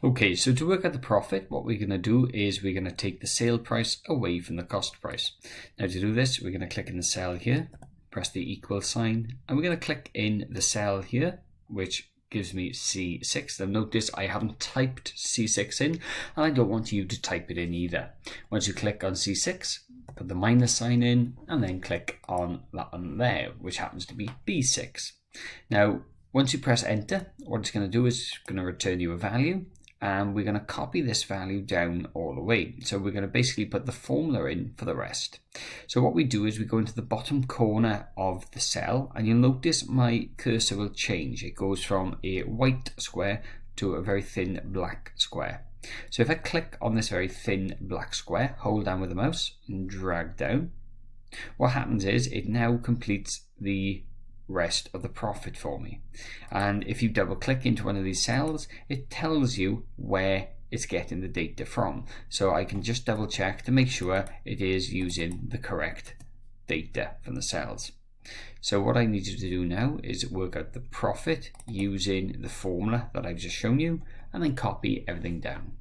Okay, so to work out the profit, what we're going to do is we're going to take the sale price away from the cost price. Now to do this, we're going to click in the cell here, press the equal sign, and we're going to click in the cell here, which gives me C6. Now notice I haven't typed C6 in, and I don't want you to type it in either. Once you click on C6, put the minus sign in, and then click on that one there, which happens to be B6. Now, once you press enter, what it's going to do is it's going to return you a value, and we're going to copy this value down all the way. So we're going to basically put the formula in for the rest. So what we do is we go into the bottom corner of the cell, and you'll notice my cursor will change. It goes from a white square to a very thin black square. So if I click on this very thin black square, hold down with the mouse and drag down, what happens is it now completes the rest of the profit for me. And if you double click into one of these cells, it tells you where it's getting the data from. So I can just double check to make sure it is using the correct data from the cells. So what I need you to do now is work out the profit using the formula that I've just shown you, and then copy everything down.